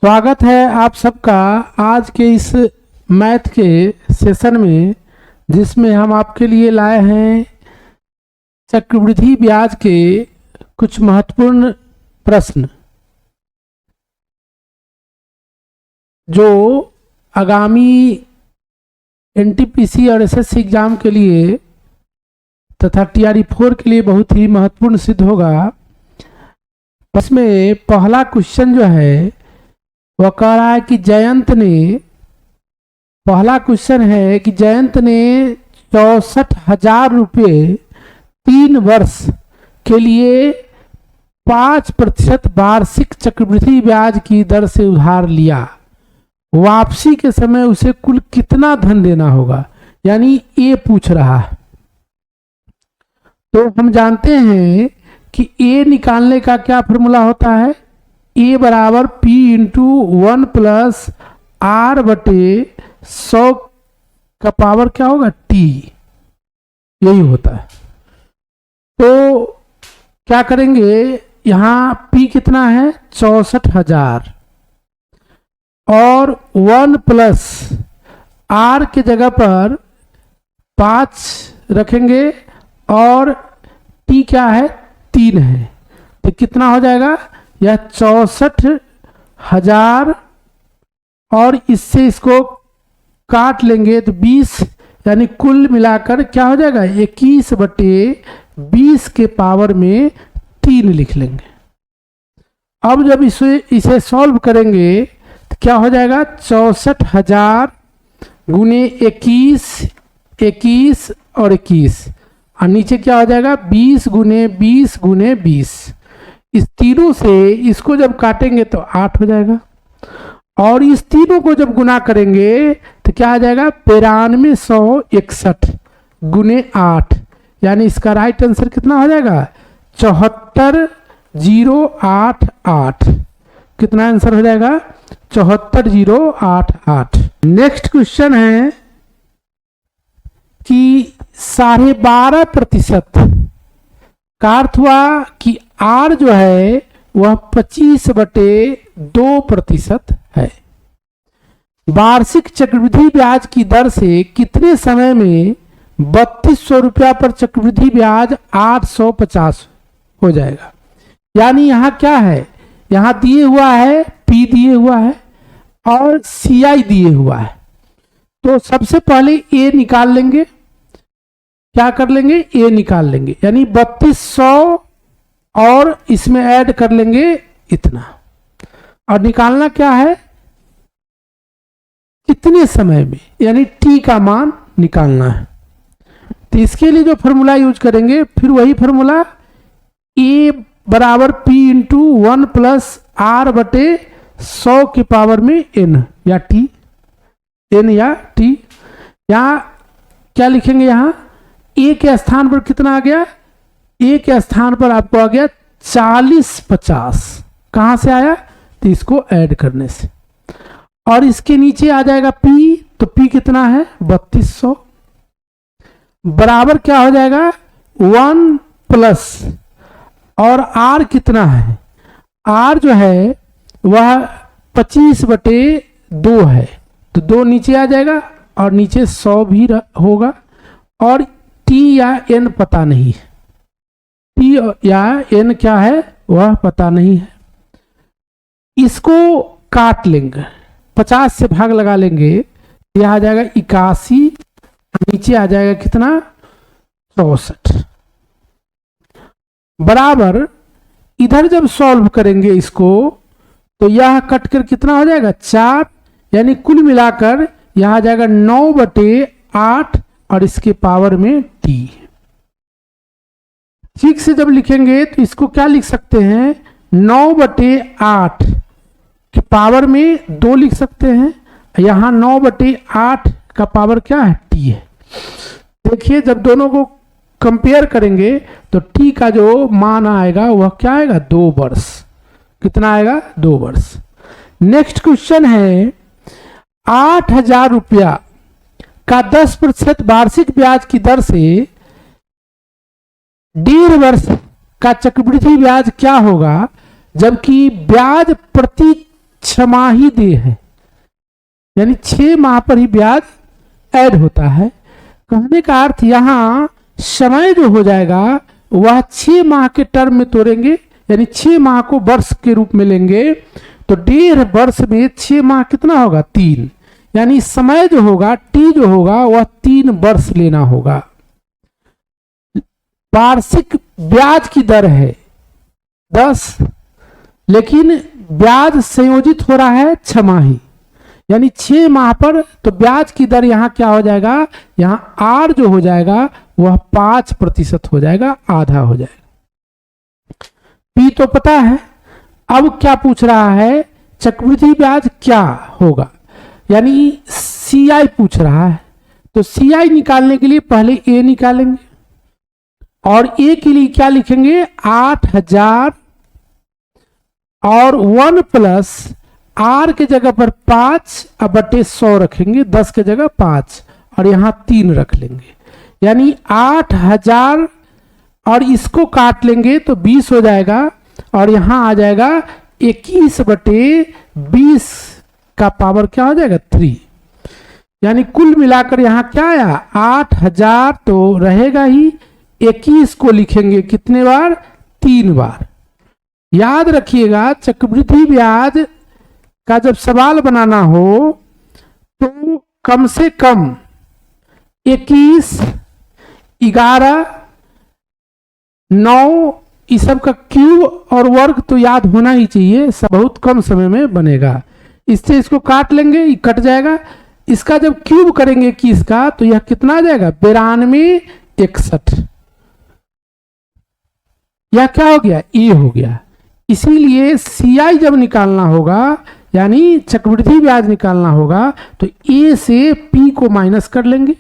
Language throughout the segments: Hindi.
स्वागत है आप सबका आज के इस मैथ के सेशन में, जिसमें हम आपके लिए लाए हैं चक्रवृद्धि ब्याज के कुछ महत्वपूर्ण प्रश्न जो आगामी एनटीपीसी और एसएससी एग्जाम के लिए तथा TRE4 के लिए बहुत ही महत्वपूर्ण सिद्ध होगा। इसमें पहला क्वेश्चन जो है वह कह रहा है कि जयंत ने 64,000 रुपये 3 वर्ष के लिए 5% वार्षिक चक्रवृद्धि ब्याज की दर से उधार लिया। वापसी के समय उसे कुल कितना धन देना होगा, यानी ये पूछ रहा है। तो हम जानते हैं कि ए निकालने का क्या फॉर्मूला होता है, ए बराबर P इंटू 1 प्लस R बटे 100 का पावर क्या होगा T, यही होता है। तो क्या करेंगे, यहाँ P कितना है 64,000 और 1 प्लस R के जगह पर 5 रखेंगे और T क्या है 3 है, तो कितना हो जाएगा यह 64,000 और इससे इसको काट लेंगे तो 20, यानी कुल मिलाकर क्या हो जाएगा 21 बटे 20 के पावर में 3 लिख लेंगे। अब जब इसे सॉल्व करेंगे तो क्या हो जाएगा 64,000 गुने 21 और 21 और नीचे क्या हो जाएगा 20 गुने 20 गुने 20। इस तीनों से इसको जब काटेंगे तो 8 हो जाएगा और इस तीनों को जब गुना करेंगे तो क्या आ जाएगा 9261 गुने 8, यानी इसका राइट आंसर कितना हो जाएगा 74088। कितना आंसर हो जाएगा 74088। नेक्स्ट क्वेश्चन है कि 12.5% का अर्थ हुआ कि R जो है वह 25/2% है। वार्षिक चक्रवृद्धि ब्याज की दर से कितने समय में 3200 रुपया पर चक्रवृद्धि ब्याज 850 हो जाएगा। यानी यहाँ क्या है, यहाँ दिए हुआ है P दिए हुआ है और CI दिए हुआ है। तो सबसे पहले A निकाल लेंगे, क्या कर लेंगे A निकाल लेंगे, यानी 3200 और इसमें ऐड कर लेंगे इतना, और निकालना क्या है कितने समय में, यानी T का मान निकालना है। तो इसके लिए जो फॉर्मूला यूज करेंगे फिर वही फॉर्मूला A बराबर P इंटू 1 प्लस R बटे 100 के पावर में N या T, यहाँ क्या लिखेंगे, यहाँ A के स्थान पर कितना आ गया, A के स्थान पर आपको आ गया 4050। कहां से आया, तो इसको ऐड करने से, और इसके नीचे आ जाएगा P, तो P कितना है 3200 बराबर क्या हो जाएगा 1 प्लस और R कितना है, R जो है वह 25/2 है, तो 2 नीचे आ जाएगा और नीचे 100 भी होगा, और T या N पता नहीं है, T या N क्या है वह पता नहीं है। इसको काट लेंगे, 50 से भाग लगा लेंगे, यह आ जाएगा 81, नीचे आ जाएगा कितना 64 बराबर। इधर जब सॉल्व करेंगे इसको तो यह कट कर कितना हो जाएगा 4, यानी कुल मिलाकर यह आ जाएगा 9/8 और इसके पावर में T। ठीक से जब लिखेंगे तो इसको क्या लिख सकते हैं 9/8 के पावर में 2 लिख सकते हैं, यहाँ 9/8 का पावर क्या है T है। देखिए जब दोनों को कंपेयर करेंगे तो T का जो मान आएगा वह क्या आएगा 2 वर्ष। कितना आएगा 2 वर्ष। नेक्स्ट क्वेश्चन है 8,000 रुपया का 10% वार्षिक ब्याज की दर से 1.5 वर्ष का चक्रवृद्धि ब्याज क्या होगा, जबकि ब्याज प्रति छमाही देय है, यानी 6 माह पर ही ब्याज ऐड होता है। कहने का अर्थ यहां समय जो हो जाएगा वह 6 माह के टर्म में तोड़ेंगे, यानी 6 माह को वर्ष के रूप में लेंगे, तो 1.5 वर्ष में 6 माह कितना होगा 3, यानी समय जो होगा टी जो होगा वह 3 वर्ष लेना होगा। वार्षिक ब्याज की दर है 10, लेकिन ब्याज संयोजित हो रहा है छमाही, यानी 6 माह पर, तो ब्याज की दर यहां क्या हो जाएगा, यहां आर जो हो जाएगा वह 5% हो जाएगा, आधा हो जाएगा। पी तो पता है, अब क्या पूछ रहा है, चक्रवृद्धि ब्याज क्या होगा, यानी सीआई पूछ रहा है। तो सीआई निकालने के लिए पहले ए निकालेंगे, और ए के लिए क्या लिखेंगे 8000 और 1 प्लस आर के जगह पर 5/100 रखेंगे, 10 के जगह 5 और यहां 3 रख लेंगे, यानी 8000 और इसको काट लेंगे तो 20 हो जाएगा, और यहां आ जाएगा 21/20 का पावर क्या हो जाएगा 3, यानी कुल मिलाकर यहां क्या आया 8000 तो रहेगा ही, 21 को लिखेंगे कितने बार 3 बार। याद रखिएगा चक्रवृद्धि ब्याज का जब सवाल बनाना हो तो कम से कम 21, 11, 9 इस सब का क्यूब और वर्ग तो याद होना ही चाहिए, सब बहुत कम समय में बनेगा। इससे इसको काट लेंगे, ये कट जाएगा, इसका जब क्यूब करेंगे 21 का तो यह कितना आ जाएगा 92, 61, यह क्या हो गया ए हो गया। इसीलिए सीआई जब निकालना होगा यानी चक्रवृद्धि ब्याज निकालना होगा तो ए से पी को माइनस कर लेंगे,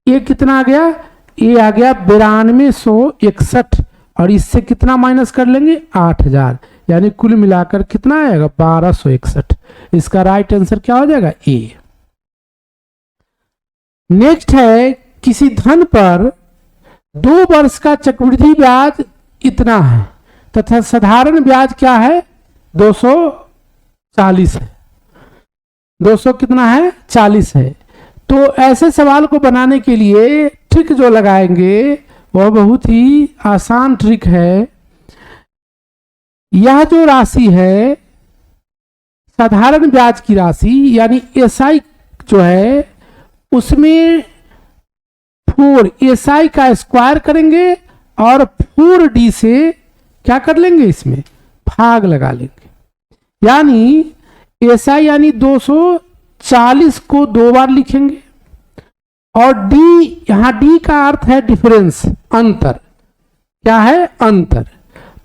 ए कितना आ गया, ए आ गया 9261, और इससे कितना माइनस कर लेंगे 8000, यानी कुल मिलाकर कितना आएगा 1261। इसका राइट आंसर क्या हो जाएगा ए। नेक्स्ट है किसी धन पर 2 वर्ष का चक्रवृद्धि ब्याज इतना है तथा साधारण ब्याज क्या है 240 है, 200 कितना है 40 है। तो ऐसे सवाल को बनाने के लिए ट्रिक जो लगाएंगे वह बहुत ही आसान ट्रिक है। यह जो राशि है साधारण ब्याज की राशि यानी एसआई जो है उसमें 4 एसआई का स्क्वायर करेंगे और 4d से क्या कर लेंगे इसमें भाग लगा लेंगे, यानी एसआई यानी 240 को 2 बार लिखेंगे, और d यहां d का अर्थ है डिफरेंस, अंतर, क्या है अंतर।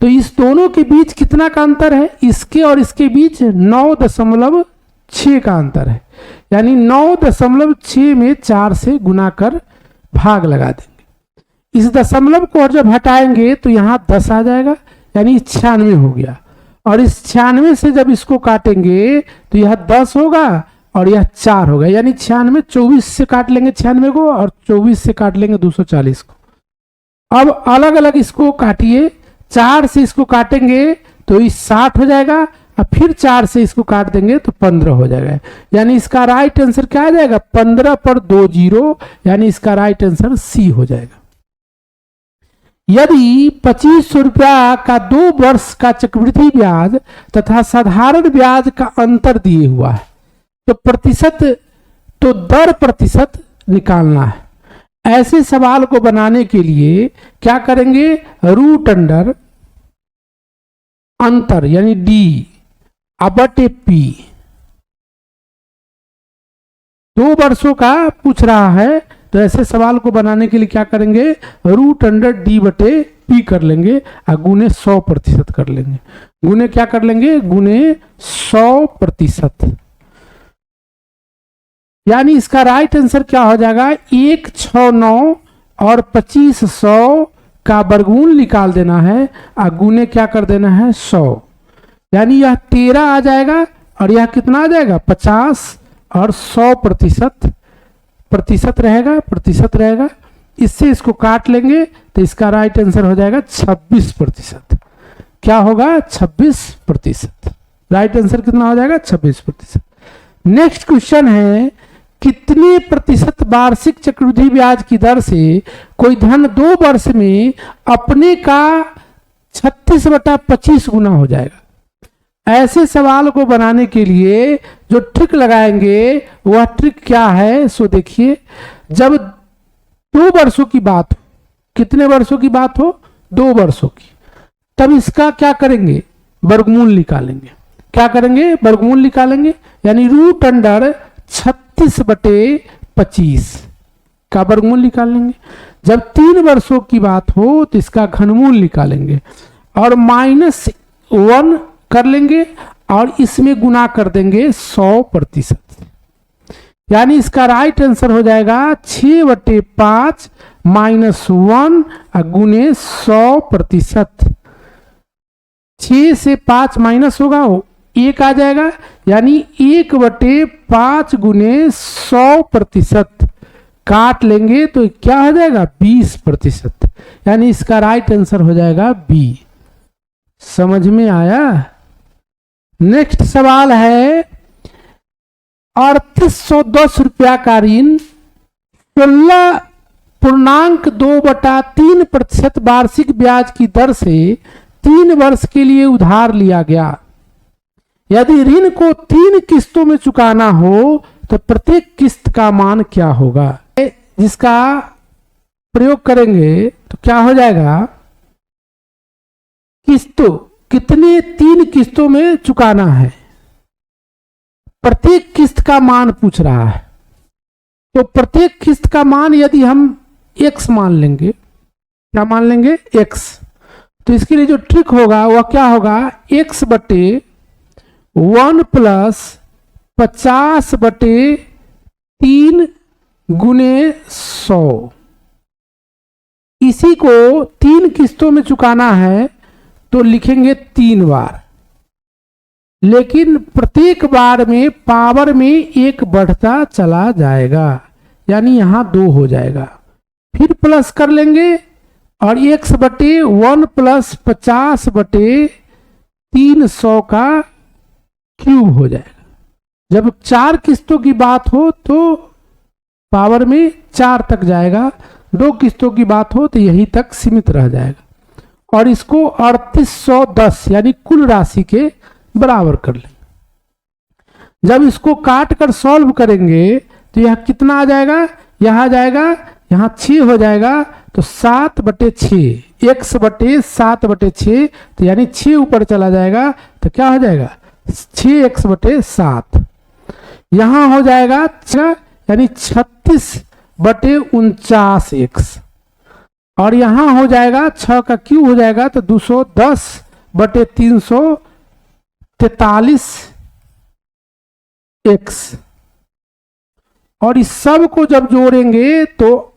तो इस दोनों के बीच कितना का अंतर है, इसके और इसके बीच 9.6 का अंतर है, यानी 9.6 में 4 से गुना कर भाग लगा देंगे। इस दशमलव को और जब हटाएंगे तो यहां 10 आ जाएगा, यानी 96 हो गया, और इस 96 से जब इसको काटेंगे तो यह 10 होगा और यह 4 होगा, यानी 96 24 से काट लेंगे 96 को और 24 से काट लेंगे 240 को। अब अलग अलग इसको काटिए, 4 से इसको काटेंगे तो इस 60 हो जाएगा, और फिर 4 से इसको काट देंगे तो 15 हो जाएगा, यानी इसका राइट आंसर क्या आ जाएगा 15 पर 2 0, यानी इसका राइट आंसर सी हो जाएगा। यदि 2500 रुपया का 2 वर्ष का चक्रवृद्धि ब्याज तथा साधारण ब्याज का अंतर दिए हुआ है तो दर प्रतिशत निकालना है। ऐसे सवाल को बनाने के लिए क्या करेंगे, रूट अंडर अंतर यानी डी बटे पी, 2 वर्षों का पूछ रहा है तो ऐसे सवाल को बनाने के लिए क्या करेंगे, रूट अंडर डी बटे पी कर लेंगे और गुने 100% कर लेंगे, गुने क्या कर लेंगे गुने 100%, यानी इसका राइट आंसर क्या हो जाएगा 169 और 2500 का वर्गमूल निकाल देना है और गुने क्या कर देना है 100, यानी यह 13 आ जाएगा और यह कितना आ जाएगा 50 और 100% रहेगा, इससे इसको काट लेंगे तो इसका राइट आंसर हो जाएगा 26%। क्या होगा 26%। राइट आंसर कितना हो जाएगा 26%। नेक्स्ट क्वेश्चन है कितने प्रतिशत वार्षिक चक्रवृद्धि ब्याज की दर से कोई धन 2 वर्ष में अपने का 36/25 गुना हो जाएगा। ऐसे सवाल को बनाने के लिए जो ट्रिक लगाएंगे वह ट्रिक क्या है, सो देखिए। जब 2 वर्षों की बात हो, कितने वर्षों की बात हो, 2 वर्षों की, तब इसका क्या करेंगे, वर्गमूल निकालेंगे। क्या करेंगे, वर्गमूल निकालेंगे, यानी रूट अंडर 36/25 का वर्गमूल निकाल लेंगे। जब 3 वर्षों की बात हो तो इसका घनमूल निकालेंगे और -1 कर लेंगे और इसमें गुना कर देंगे 100%। यानी इसका राइट आंसर हो जाएगा 6/5 -1 गुने 100%। 6 से 5 माइनस होगा, 1 आ जाएगा, यानी 1/5 गुने 100%। काट लेंगे तो क्या हो जाएगा 20%। यानी इसका राइट आंसर हो जाएगा बी। समझ में आया। नेक्स्ट सवाल है 3810 रुपया का ऋण 16.2/3% वार्षिक ब्याज की दर से 3 वर्ष के लिए उधार लिया गया। यदि ऋण को 3 किस्तों में चुकाना हो तो प्रत्येक किस्त का मान क्या होगा। जिसका प्रयोग करेंगे तो क्या हो जाएगा, किस्तों कितने 3 किस्तों में चुकाना है, प्रत्येक किस्त का मान पूछ रहा है। तो प्रत्येक किस्त का मान यदि हम x मान लेंगे, क्या मान लेंगे, x, तो इसके लिए जो ट्रिक होगा वह क्या होगा, x/1 + 50/3 गुने 100। इसी को 3 किस्तों में चुकाना है तो लिखेंगे 3 बार, लेकिन प्रत्येक बार में पावर में 1 बढ़ता चला जाएगा, यानी यहां 2 हो जाएगा। फिर प्लस कर लेंगे और x/1 + 50/300 का क्यूब हो जाएगा। जब 4 किस्तों की बात हो तो पावर में 4 तक जाएगा, 2 किस्तों की बात हो तो यही तक सीमित रह जाएगा। और इसको 3810 यानी कुल राशि के बराबर कर लेंगे। जब इसको काट कर सॉल्व करेंगे तो यह कितना आ जाएगा, यह आ जाएगा, यहां 6 हो जाएगा, तो 7/6, x/7/6, तो यानी 6 ऊपर चला जाएगा तो क्या हो जाएगा 6x/7। यहां हो जाएगा यानी 36/49x, और यहां हो जाएगा 6 का क्यूब हो जाएगा तो 210/343x। और इस सब को जब जोड़ेंगे तो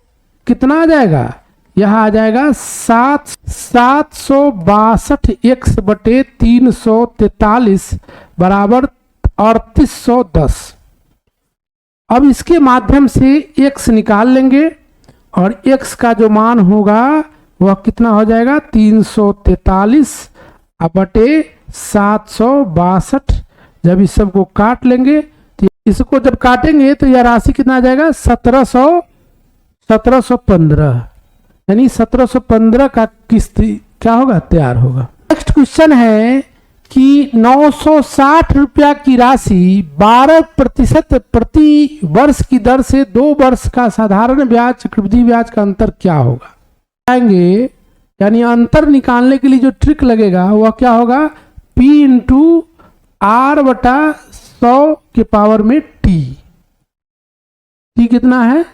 कितना आ जाएगा, यह आ जाएगा 762x/343 बराबर 3810। अब इसके माध्यम से x निकाल लेंगे और x का जो मान होगा वह कितना हो जाएगा 343/762। जब इस सब को काट लेंगे तो इसको जब काटेंगे तो यह राशि कितना आ जाएगा 1715, यानी 1715 का किस्त क्या होगा, तैयार होगा। नेक्स्ट क्वेश्चन है कि 960 रुपया की राशि 12% प्रति वर्ष की दर से 2 वर्ष का साधारण ब्याज चक्रवृद्धि ब्याज का अंतर क्या होगा आएंगे। यानी अंतर निकालने के लिए जो ट्रिक लगेगा वह क्या होगा, P × R/100 के पावर में T कितना है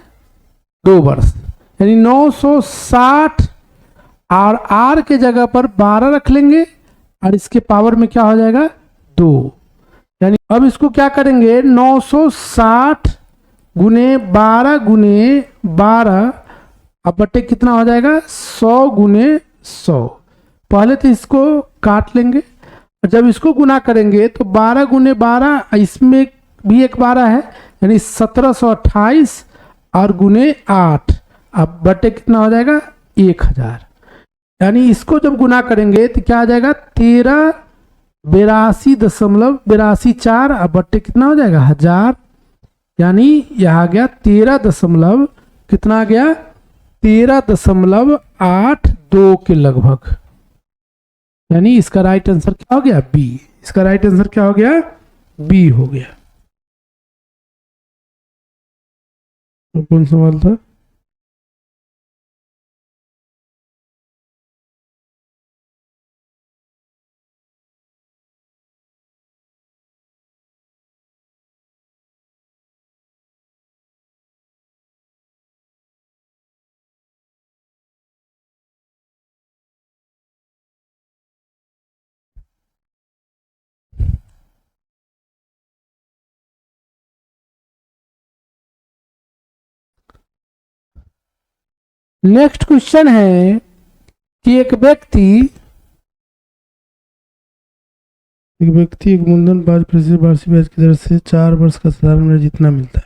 2 वर्ष, यानी 960 और R के जगह पर 12 रख लेंगे और इसके पावर में क्या हो जाएगा 2। यानी अब इसको क्या करेंगे 960 गुने 12 गुने 12 अब बटे कितना हो जाएगा 100 गुने 100। पहले तो इसको काट लेंगे और जब इसको गुना करेंगे तो 12 गुने 12, इसमें भी एक 12 है, यानी 1728 और गुने 8 अब बटे कितना हो जाएगा 1000। यानी इसको जब गुना करेंगे तो क्या आ जाएगा 82.84 अब बट्टे कितना हो जाएगा 1000, यानी यह आ गया 13 दशमलव कितना आ गया 13.82 के लगभग, यानी इसका राइट आंसर क्या हो गया बी। इसका राइट आंसर क्या हो गया बी हो गया। तो कौन सवाल था? नेक्स्ट क्वेश्चन है कि एक व्यक्ति एक मूलधन 5% वार्षिक ब्याज की दर से 4 वर्ष का साधारण ब्याज जितना मिलता है,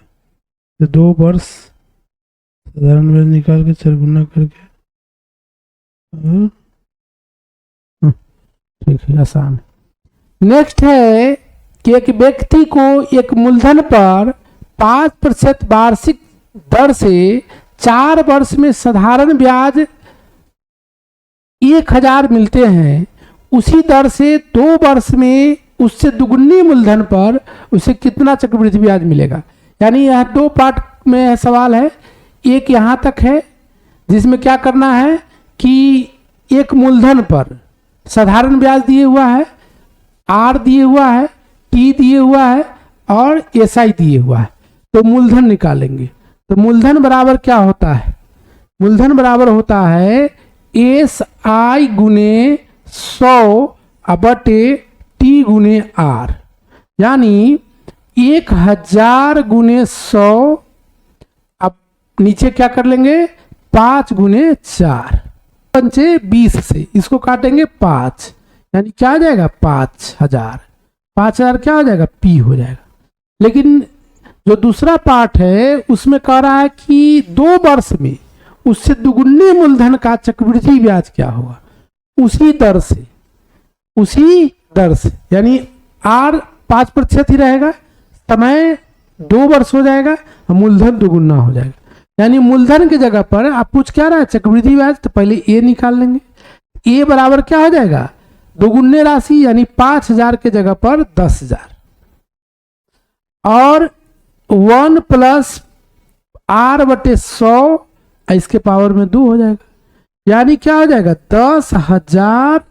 तो 2 वर्ष साधारण ब्याज निकाल के 4 गुना करके, ठीक है आसान। नेक्स्ट है कि एक व्यक्ति को एक मूलधन पर 5% वार्षिक दर से 4 वर्ष में साधारण ब्याज 1000 मिलते हैं, उसी दर से 2 वर्ष में उससे दुगुनी मूलधन पर उसे कितना चक्रवृद्धि ब्याज मिलेगा। यानी यह 2 पार्ट में सवाल है। एक यहाँ तक है जिसमें क्या करना है कि एक मूलधन पर साधारण ब्याज दिए हुआ है, आर दिए हुआ है, टी दिए हुआ है और एसआई दिए हुआ है, तो मूलधन निकालेंगे। तो मूलधन बराबर क्या होता है? मूलधन बराबर होता है एस आई गुने 100 बटे टी गुने आर, यानी 1000 गुने 100, अब नीचे क्या कर लेंगे 5 गुने 4 पंचे 20 से इसको काटेंगे 5, यानी क्या आ जाएगा 5000। 5000 क्या हो जाएगा पी हो जाएगा। लेकिन जो दूसरा पार्ट है उसमें कह रहा है कि 2 वर्ष में उससे दुगुनी मूलधन का चक्रवृद्धि ब्याज क्या होगा, उसी दर से, यानी आर 5% ही रहेगा, समय 2 वर्ष हो जाएगा और मूलधन दुगुना हो जाएगा। यानी मूलधन की जगह पर आप पूछ क्या रहा है चक्रवृद्धि ब्याज, तो पहले ए निकाल लेंगे। ए बराबर क्या हो जाएगा दोगुने राशि, यानी 5000 के जगह पर 10000 और 1 प्लस आर बटे 100 इसके पावर में 2 हो जाएगा, यानी क्या हो जाएगा 10000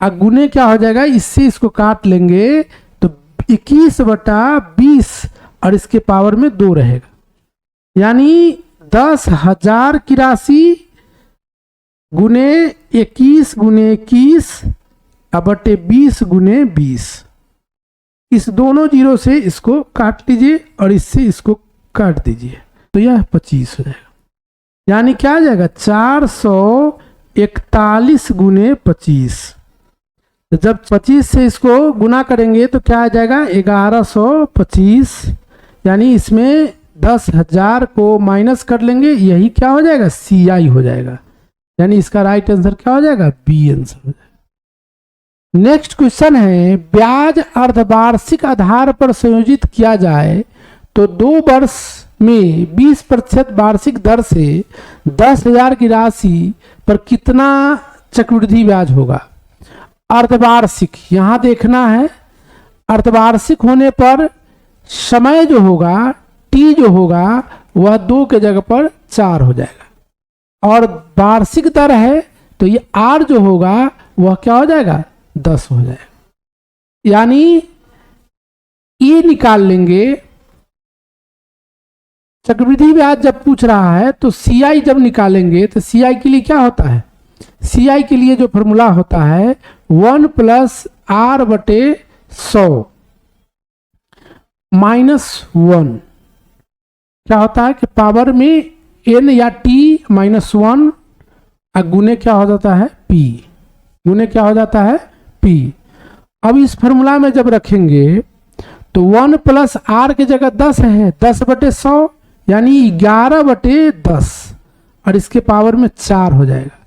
गुने क्या हो जाएगा, इससे इसको काट लेंगे तो 21/20 और इसके पावर में 2 रहेगा, यानी 10000 की राशि गुने 21 गुने 21 बटे 20 गुने 20। इस दोनों जीरो से इसको काट लीजिए और इससे इसको काट दीजिए, तो यह 25 हो जाएगा। यानी क्या आ जाएगा 441 गुने 25। तो जब 25 से इसको गुना करेंगे तो क्या आ जाएगा 1125, यानी इसमें 10000 को माइनस कर लेंगे, यही क्या हो जाएगा सी आई हो जाएगा, यानी इसका राइट आंसर क्या हो जाएगा बी आंसर हो जाएगा। नेक्स्ट क्वेश्चन है ब्याज अर्धवार्षिक आधार पर संयोजित किया जाए तो 2 वर्ष में 20% वार्षिक दर से 10000 की राशि पर कितना चक्रवृद्धि ब्याज होगा। अर्धवार्षिक यहाँ देखना है, अर्धवार्षिक होने पर समय जो होगा टी जो होगा वह 2 के जगह पर 4 हो जाएगा और वार्षिक दर है तो ये आर जो होगा वह क्या हो जाएगा 10 हो जाएगा, यानी ये निकाल लेंगे। चक्रवृद्धि ब्याज जब पूछ रहा है तो सी आई जब निकालेंगे तो सी आई के लिए क्या होता है, सी आई के लिए जो फॉर्मूला होता है 1 प्लस आर बटे 100 माइनस 1 क्या होता है कि पावर में एन या टी माइनस 1 गुने क्या हो जाता है पी, गुने क्या हो जाता है पी। अब इस फॉर्मूला में जब रखेंगे तो 1 प्लस आर की जगह 10 है, 10 बटे 100 यानी 11 बटे 10 और इसके पावर में 4 हो जाएगा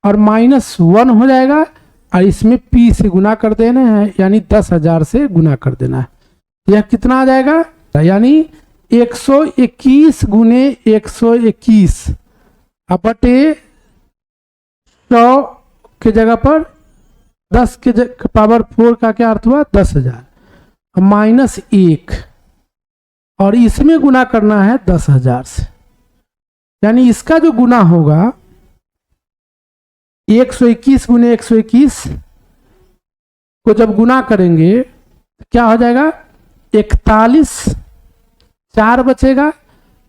और माइनस 1 हो जाएगा और इसमें p से गुना कर देना है, यानी 10,000 से गुना कर देना है। यह कितना आ जाएगा, यानी 121 गुने 121 बटे 100 के जगह पर 10 के पावर 4 का क्या अर्थ हुआ, 10,000 माइनस 1, और इसमें गुना करना है 10,000 से, यानी इसका जो गुना होगा 121 गुने 121 को जब गुना करेंगे तो क्या हो जाएगा, 41, 4 बचेगा,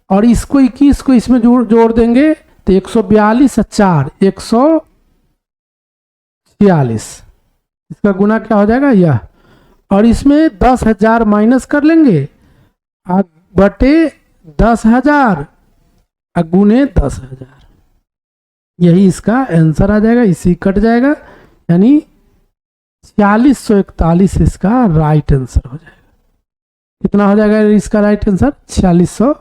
और इसको 21 को इसमें जोड़ देंगे तो 142 4 146, इसका गुना क्या हो जाएगा यह, और इसमें 10,000 माइनस कर लेंगे बटे 10,000 गुने 10,000, यही इसका आंसर आ जाएगा, इसी कट जाएगा, यानी 4641 इसका राइट आंसर हो जाएगा। कितना हो जाएगा इसका राइट आंसर, 4641।